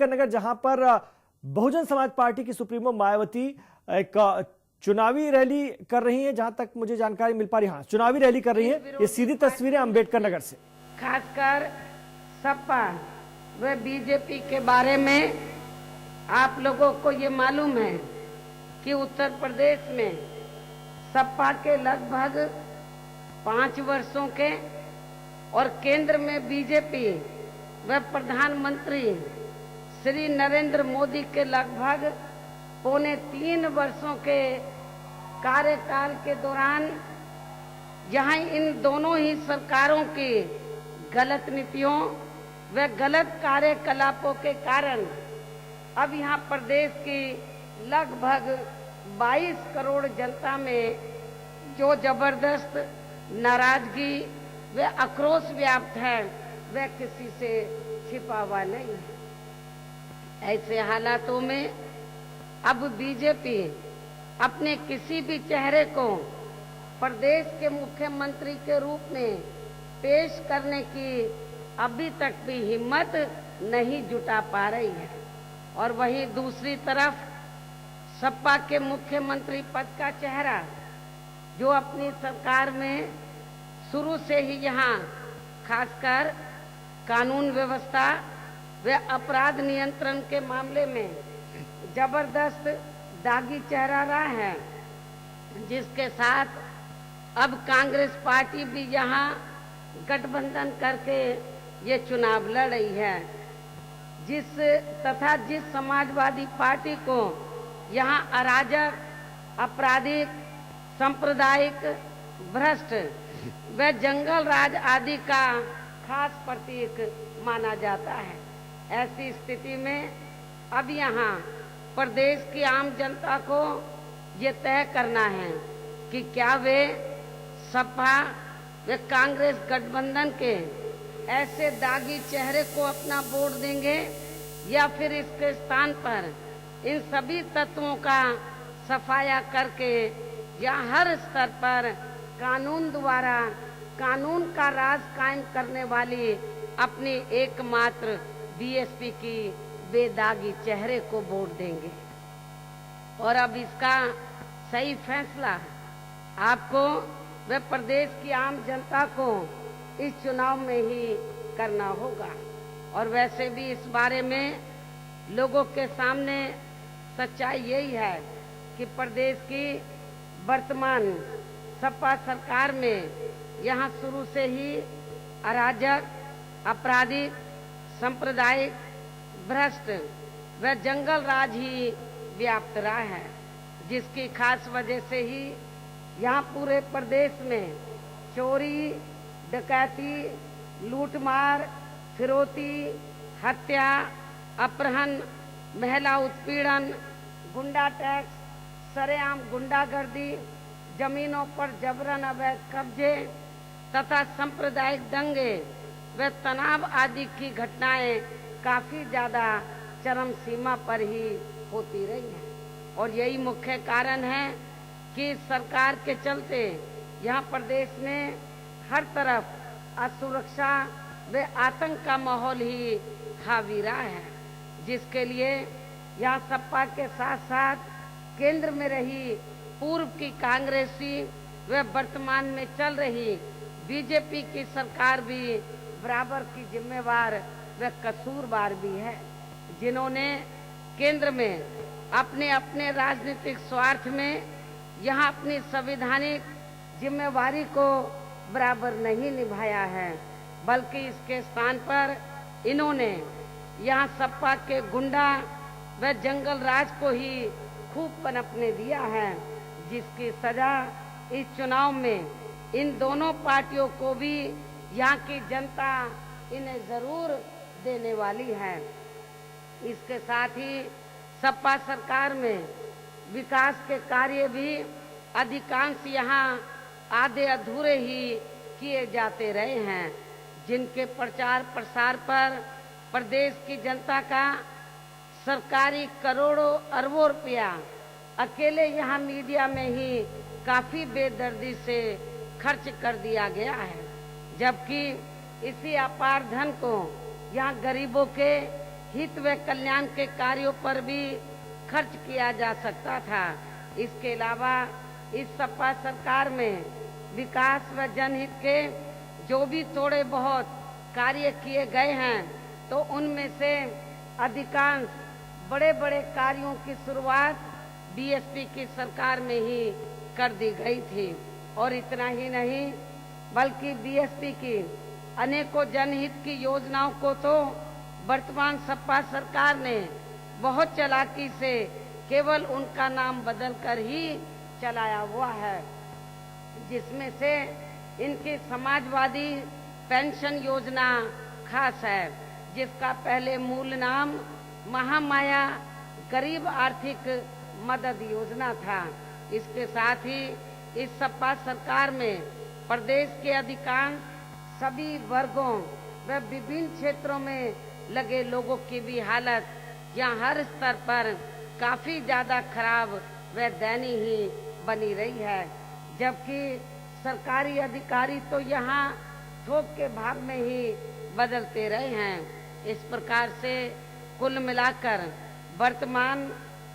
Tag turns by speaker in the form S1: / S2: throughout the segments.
S1: अंबेडकर नगर, जहां पर बहुजन समाज पार्टी की सुप्रीमो मायावती एक चुनावी रैली कर रही हैं। जहां तक मुझे जानकारी मिल पा रही है, हाँ, चुनावी रैली कर रही है। ये सीधी तस्वीरें अंबेडकर नगर से।
S2: खासकर सपा व बीजेपी के बारे में आप लोगों को ये मालूम है कि उत्तर प्रदेश में सपा के लगभग 5 वर्षों के और केंद्र में बीजेपी व प्रधानमंत्री श्री नरेंद्र मोदी के लगभग 2.25 वर्षों के कार्यकाल के दौरान यहाँ इन दोनों ही सरकारों की गलत नीतियों व गलत कार्यकलापों के कारण अब यहाँ प्रदेश की लगभग 22 करोड़ जनता में जो जबरदस्त नाराजगी व आक्रोश व्याप्त है वह किसी से छिपा हुआ नहीं है। ऐसे हालातों में अब बीजेपी अपने किसी भी चेहरे को प्रदेश के मुख्यमंत्री के रूप में पेश करने की अभी तक भी हिम्मत नहीं जुटा पा रही है। और वहीं दूसरी तरफ सपा के मुख्यमंत्री पद का चेहरा जो अपनी सरकार में शुरू से ही यहाँ खासकर कानून व्यवस्था व अपराध नियंत्रण के मामले में जबरदस्त दागी चेहरा रहा है, जिसके साथ अब कांग्रेस पार्टी भी यहाँ गठबंधन करके ये चुनाव लड़ रही है, जिस समाजवादी पार्टी को यहाँ अराजक, आपराधिक, सांप्रदायिक, भ्रष्ट व जंगल राज आदि का खास प्रतीक माना जाता है। ऐसी स्थिति में अब यहाँ प्रदेश की आम जनता को ये तय करना है कि क्या वे सपा व कांग्रेस गठबंधन के ऐसे दागी चेहरे को अपना वोट देंगे या फिर इसके स्थान पर इन सभी तत्वों का सफाया करके या हर स्तर पर कानून द्वारा कानून का राज कायम करने वाली अपनी एकमात्र बीएसपी की बेदागी चेहरे को वोट देंगे। और अब इसका सही फैसला आपको व प्रदेश की आम जनता को इस चुनाव में ही करना होगा। और वैसे भी इस बारे में लोगों के सामने सच्चाई यही है कि प्रदेश की वर्तमान सपा सरकार में यहाँ शुरू से ही अराजक, आपराधिक, सांप्रदायिक, भ्रष्ट व जंगल राज ही व्याप्त रहा है, जिसकी खास वजह से ही यहाँ पूरे प्रदेश में चोरी, डकैती, लूटमार, फिरौती, हत्या, अपहरण, महिला उत्पीड़न, गुंडा टैक्स, सरेआम गुंडागर्दी, जमीनों पर जबरन अवैध कब्जे तथा सांप्रदायिक दंगे व तनाव आदि की घटनाएं काफी ज्यादा चरम सीमा पर ही होती रही हैं। और यही मुख्य कारण है कि सरकार के चलते यहाँ प्रदेश में हर तरफ असुरक्षा व आतंक का माहौल ही हावी रहा है, जिसके लिए यहाँ सपा के साथ साथ केंद्र में रही पूर्व की कांग्रेसी व वर्तमान में चल रही बीजेपी की सरकार भी बराबर की जिम्मेवार व कसूरवार भी है, जिन्होंने केंद्र में अपने अपने राजनीतिक स्वार्थ में यहाँ अपनी संवैधानिक जिम्मेवारी को बराबर नहीं निभाया है, बल्कि इसके स्थान पर इन्होंने यहाँ सपा के गुंडा व जंगल राज को ही खूब पनपने दिया है, जिसकी सजा इस चुनाव में इन दोनों पार्टियों को भी यहाँ की जनता इन्हें जरूर देने वाली है। इसके साथ ही सपा सरकार में विकास के कार्य भी अधिकांश यहाँ आधे अधूरे ही किए जाते रहे हैं, जिनके प्रचार प्रसार पर प्रदेश की जनता का सरकारी करोड़ों अरबों रुपया अकेले यहाँ मीडिया में ही काफी बेदर्दी से खर्च कर दिया गया है, जबकि इसी अपार धन को यहाँ गरीबों के हित व कल्याण के कार्यों पर भी खर्च किया जा सकता था। इसके अलावा इस सपा सरकार में विकास व जनहित के जो भी थोड़े बहुत कार्य किए गए हैं तो उनमें से अधिकांश बड़े बड़े कार्यों की शुरुआत बीएसपी की सरकार में ही कर दी गई थी। और इतना ही नहीं बल्कि बीएसपी की अनेकों जनहित की योजनाओं को तो वर्तमान सपा सरकार ने बहुत चालाकी से केवल उनका नाम बदलकर ही चलाया हुआ है, जिसमें से इनकी समाजवादी पेंशन योजना खास है, जिसका पहले मूल नाम महामाया गरीब आर्थिक मदद योजना था। इसके साथ ही इस सपा सरकार में प्रदेश के अधिकांश सभी वर्गों व विभिन्न क्षेत्रों में लगे लोगों की भी हालत यहाँ हर स्तर पर काफी ज्यादा खराब व दयनीय ही बनी रही है, जबकि सरकारी अधिकारी तो यहाँ थोक के भाव में ही बदलते रहे हैं। इस प्रकार से कुल मिलाकर वर्तमान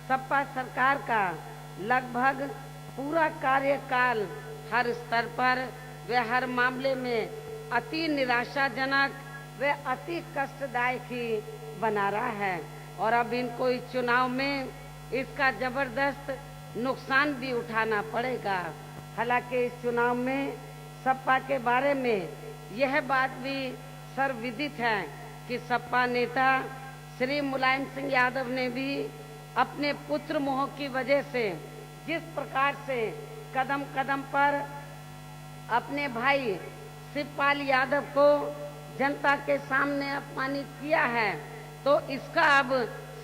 S2: सपा सरकार का लगभग पूरा कार्यकाल हर स्तर पर व हर मामले में अति निराशाजनक व अति कष्टदायक ही बना रहा है। और अब इनको इस चुनाव में इसका जबरदस्त नुकसान भी उठाना पड़ेगा। हालांकि इस चुनाव में सपा के बारे में यह बात भी सर्वविदित है कि सपा नेता श्री मुलायम सिंह यादव ने भी अपने पुत्र मोह की वजह से जिस प्रकार से कदम कदम पर अपने भाई शिवपाल यादव को जनता के सामने अपमानित किया है, तो इसका अब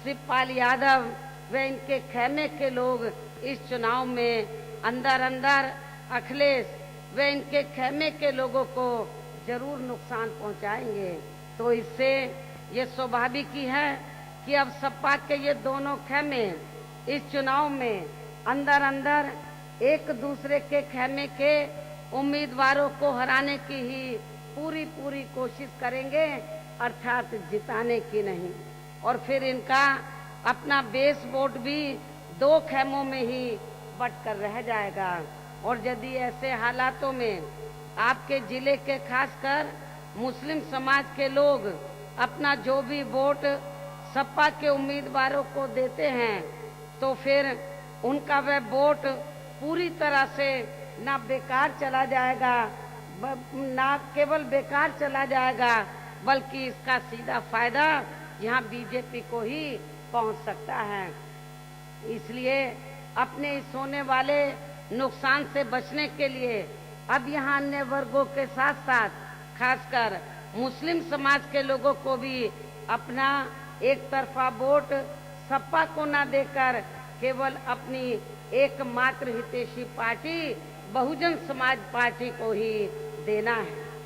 S2: शिवपाल यादव व इनके खेमे के लोग इस चुनाव में अंदर अंदर अखिलेश व इनके खेमे के लोगों को जरूर नुकसान पहुंचाएंगे। तो इससे ये स्वाभाविक ही है कि अब सपा के ये दोनों खेमे इस चुनाव में अंदर अंदर एक दूसरे के खेमे के उम्मीदवारों को हराने की ही पूरी कोशिश करेंगे, अर्थात जिताने की नहीं। और फिर इनका अपना बेस वोट भी दो खेमों में ही बंटकर रह जाएगा। और यदि ऐसे हालातों में आपके जिले के खासकर मुस्लिम समाज के लोग अपना जो भी वोट सपा के उम्मीदवारों को देते हैं, तो फिर उनका वह वोट पूरी तरह से ना बेकार चला जाएगा, ना केवल बेकार चला जाएगा, बल्कि इसका सीधा फायदा यहाँ बीजेपी को ही पहुँच सकता है। इसलिए अपने इस होने वाले नुकसान से बचने के लिए अब यहाँ अन्य वर्गों के साथ साथ खासकर मुस्लिम समाज के लोगों को भी अपना एक तरफा वोट सपा को न देकर केवल अपनी एकमात्र हितैषी पार्टी बहुजन समाज पार्टी को ही देना है।